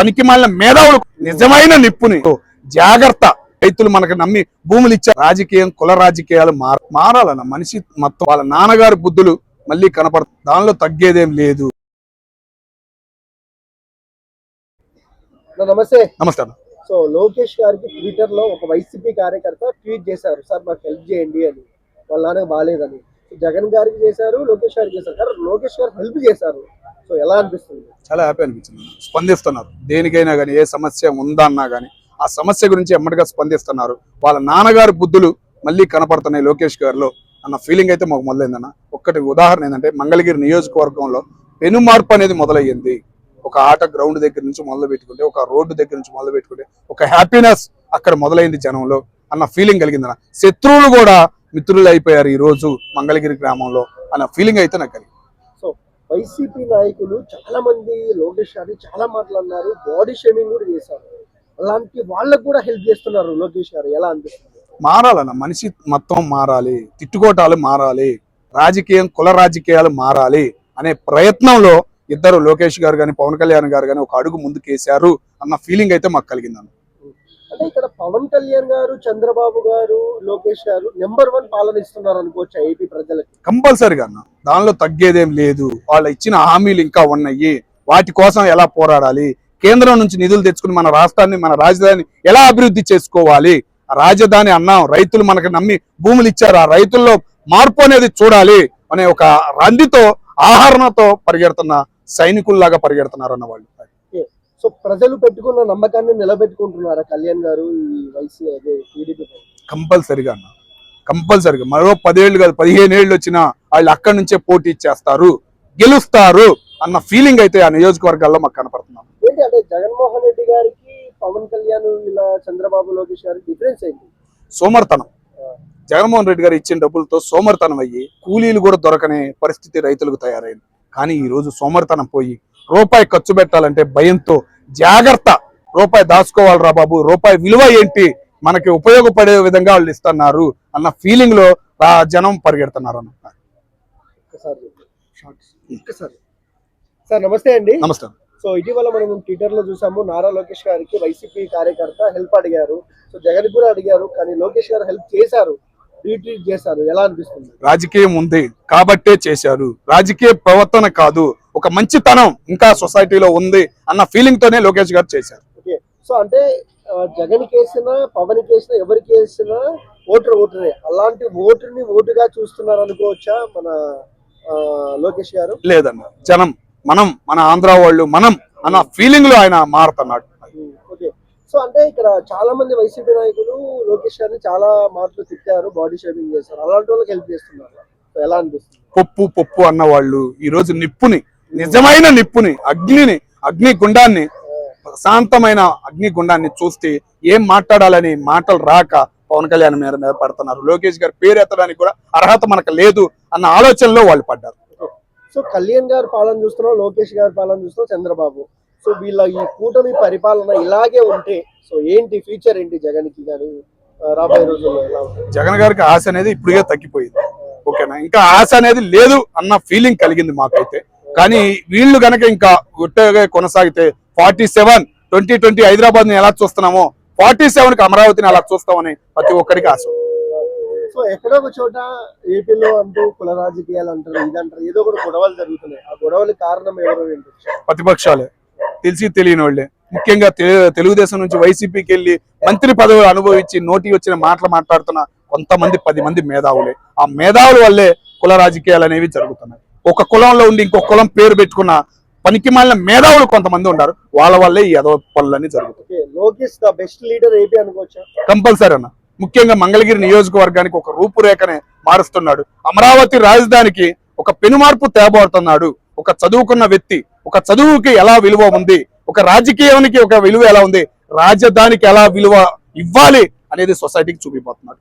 పనికి మాలిన మేధావులు నిజమైన నిప్పుని జాగ్రత్త. రైతులు మనకు నమ్మి భూములు ఇచ్చే రాజకీయం కుల రాజకీయాలు మారాలన్న మనిషి మొత్తం వాళ్ళ నాన్నగారి బుద్ధులు మళ్ళీ కనపడతాయి. దానిలో తగ్గేదేం లేదు. నమస్తే. నమస్కారం. సో లోకేష్ గారికి ట్విట్టర్ లో ఒక వైసీపీ కార్యకర్త ట్వీట్ చేశారు, సార్ మాకు హెల్ప్ చేయండి అని, వాళ్ళ నాన్నకు బాగాలేదని. జగన్ గారికి చేశారు, లోకేష్ గారికి చేశారు, కానీ లోకేష్ గారు హెల్ప్ చేశారు. సో ఎలా అనిపిస్తుంది? చాలా హ్యాపీ అనిపించింది. స్పందిస్తున్నారు దేనికైనా కానీ, ఏ సమస్య ఉందా అన్నా కానీ ఆ సమస్య గురించి ఎమ్మటిగా స్పందిస్తున్నారు. వాళ్ళ నాన్నగారి బుద్ధులు మళ్ళీ కనపడుతున్నాయి లోకేష్ గారిలో అన్న ఫీలింగ్ అయితే మాకు మొదలైందన్న. ఒక్కటి ఉదాహరణ ఏంటంటే, మంగళగిరి నియోజకవర్గంలో పెను మార్పు అనేది మొదలయ్యింది. ఒక ఆట గ్రౌండ్ దగ్గర నుంచి మొదలు పెట్టుకుంటే, ఒక రోడ్డు దగ్గర నుంచి మొదలు పెట్టుకుంటే ఒక హ్యాపీనెస్ అక్కడ మొదలైంది జనంలో అన్న ఫీలింగ్ కలిగిందన్న. శత్రువులు కూడా మిత్రులు అయిపోయారు ఈ రోజు మంగళగిరి గ్రామంలో అన్న ఫీలింగ్ అయితే నాకు కలిగింది. సో వైసీపీ నాయకులు చాలా మంది లోకేష్ గారిని చాలా మాట్లాడినారు, బాడీ షేమింగ్ కూడా చేశారు. అలాంటి వాళ్ళకు కూడా హెల్ప్ చేస్తున్నారు లోకేష్ గారు. ఎలా అనిపిస్తుంది? మారాలన్న మనిషి మొత్తం మారాలి, తిట్టుకోటాలు మారాలి, రాజకీయం కుల రాజకీయాలు మారాలి అనే ప్రయత్నంలో ఇద్దరు లోకేష్ గారు కానీ పవన్ కళ్యాణ్ గారు కానీ ఒక అడుగు ముందుకేశారు అన్న ఫీలింగ్ అయితే మాకు కలిగిందన్న. అంటే ఇక్కడ పవన్ కళ్యాణ్ గారు, చంద్రబాబు గారు, లోకేష్ గారు నెంబర్ 1 పాలన ఇస్తున్నారు అనుకోవచ్చు ఏపీ ప్రజలకి. కంపల్సరిగా అన్న, దానిలో తగ్గేదేం లేదు. వాళ్ళు ఇచ్చిన హామీలు ఇంకా ఉన్నాయి, వాటి కోసం ఎలా పోరాడాలి, కేంద్రం నుంచి నిధులు తెచ్చుకుని మన రాష్ట్రాన్ని మన రాజధాని ఎలా అభివృద్ధి చేసుకోవాలి, రాజధాని అన్నాం, రైతులు మనకు నమ్మి భూములు ఇచ్చారు, ఆ రైతుల్లో మార్పు అనేది చూడాలి అనే ఒక రందితో ఆహరణతో పరిగెడుతున్న సైనికుల్లాగా పరిగెడుతున్నారు అన్న వాళ్ళు. సో ప్రజలు పెట్టుకున్న నమ్మకాన్ని నిలబెట్టుకుంటున్నారా కళ్యాణ్ గారు ఈ టీడీపీ? కంపల్సరిగా అన్న, కంపల్సరిగా మరో 10 ఏళ్ళు కాదు 15 ఏళ్ళు వచ్చినా వాళ్ళు అక్కడి నుంచే పోటీ చేస్తారు, గెలుస్తారు అన్న ఫీలింగ్ అయితే ఆ నియోజకవర్గాల్లో మాకు కనపడుతున్నాం. ఏంటి అంటే జగన్మోహన్ రెడ్డి గారికి పవన్ కళ్యాణ్ ఇలా చంద్రబాబు లోకేష్ గారికి డిఫరెన్స్ ఏంటి? సోమర్తనం. జగన్మోహన్ రెడ్డి గారు ఇచ్చిన డబ్బులతో సోమర్తనం అయ్యి కూలీలు కూడా దొరకనే పరిస్థితి రైతులకు తయారైంది. కానీ ఈ రోజు సోమర్తనం పోయి రూపాయి ఖర్చు పెట్టాలంటే భయంతో జాగ్రత్త, రూపాయి దాచుకోవాలరా బాబు, రూపాయి విలువ ఏంటి, మనకి ఉపయోగపడే విధంగా వాళ్ళు ఇస్తున్నారు అన్న ఫీలింగ్ లో జనం పరిగెడుతున్నారు అన్న. సార్ నమస్తే అండి. నమస్తే. సో ఇటీవల మనం ట్విట్టర్ లో చూసాము, నారా లోకేష్ గారికి వైసీపీ కార్యకర్త హెల్ప్ అడిగారు. సో జగన్ కూడా అడిగారు, కానీ లోకేష్ గారు హెల్ప్ చేశారు, రీట్వీట్ చేశారు. ఎలా అనిపిస్తుంది? రాజకీయం ఉంది కాబట్టే చేశారు, రాజకీయ ప్రవర్తన కాదు, ఒక మంచితనం ఇంకా సొసైటీలో ఉంది అన్న ఫీలింగ్ తోనే లోకేష్ గారు చేశారు. ఓకే. సో అంటే జగన్ కేసినా పవన్ కేసినా ఎవరికి వేసినా ఓటరే, అలాంటి ఓటుని ఓటుగా చూస్తున్నారు అనుకోవచ్చా మన లోకేష్ గారు? లేదన్న, జనం మనం, మన ఆంధ్ర వాళ్ళు మనం అన్న ఫీలింగ్ లో ఆయన మారుతున్నాడు. ఓకే. సో అంటే ఇక్కడ చాలా మంది వైసీపీ నాయకులు లోకేష్ గారిని చాలా మాటలు తిట్టారు, బాడీ షేమింగ్ చేశారు, అలాంటి వాళ్ళకి హెల్ప్ చేస్తున్నారు. ఎలా అనిపిస్తుంది? పప్పు అన్న వాళ్ళు ఈ రోజు నిప్పుని, నిజమైన నిప్పుని, అగ్ని గుండాన్ని, ప్రశాంతమైన అగ్ని గుండాన్ని చూస్తే ఏం మాట్లాడాలని మాటలు రాక పవన్ కళ్యాణ్ మీద పడుతున్నారు. లోకేష్ గారి పేరు ఎత్తడానికి కూడా అర్హత మనకు లేదు అన్న ఆలోచనలో వాళ్ళు పడ్డారు. సో కళ్యాణ్ గారి పాలన చూస్తున్నాం, లోకేష్ గారి పాలన చూస్తున్నాం, చంద్రబాబు. సో వీళ్ళ ఈ కూటమి పరిపాలన ఇలాగే ఉంటే సో ఏంటి ఫ్యూచర్ ఏంటి జగన్ కి కానీ రాబోయే రోజుల్లో ఎలా ఉంటుంది? జగన్ గారికి ఆశ అనేది ఇప్పుడుగా తగ్గిపోయింది. ఓకేనా, ఇంకా ఆశ అనేది లేదు అన్న ఫీలింగ్ కలిగింది మాకైతే. కానీ వీళ్ళు గనక ఇంకా గుట్టగా కొనసాగితే 47 2020 హైదరాబాద్ ని ఎలా చూస్తున్నామో 47 కి అమరావతిని అలా చూస్తామని ప్రతి ఒక్కరికి ఆశ. సో ఎక్కడో ఒక చోట ఏపీలో అంటూ కుల రాజకీయాలు అంటారు, ఇదంటారు, ఏదో కూడా గొడవలు జరుగుతున్నాయి. ఆ గొడవలకు కారణం ఎవరు ఏంటి? ప్రతిపక్షాలే, తెలిసి తెలియని వాళ్ళే. ముఖ్యంగా తెలుగుదేశం నుంచి వైసీపీకి వెళ్ళి మంత్రి పదవులు అనుభవించి నోటి వచ్చిన మాటలు మాట్లాడుతున్న కొంతమంది 10 మంది మేధావులే. ఆ మేధావుల వల్లే కుల రాజకీయాలు అనేవి జరుగుతున్నాయి. ఒక కులంలో ఉండి ఇంకొక కులం పేరు పెట్టుకున్న పనికి మాలిన మేధావులు కొంతమంది ఉన్నారు, వాళ్ళ వల్లే ఈ అదవ పనులన్నీ జరుగుతాయి. Lokesh the best leader AP అనుకోవచ్చా? కంపల్సరీ అన్న. ముఖ్యంగా మంగళగిరి నియోజకవర్గానికి ఒక రూపురేఖనే మారుస్తున్నాడు. అమరావతి రాజధానికి ఒక పెనుమార్పు తేబడుతున్నాడు. ఒక చదువుకున్న వ్యక్తి, ఒక చదువుకి ఎలా విలువ ఉంది, ఒక రాజకీయానికి ఒక విలువ ఎలా ఉంది, రాజధానికి ఎలా విలువ ఇవ్వాలి అనేది సొసైటీకి చూపిపోతున్నాడు.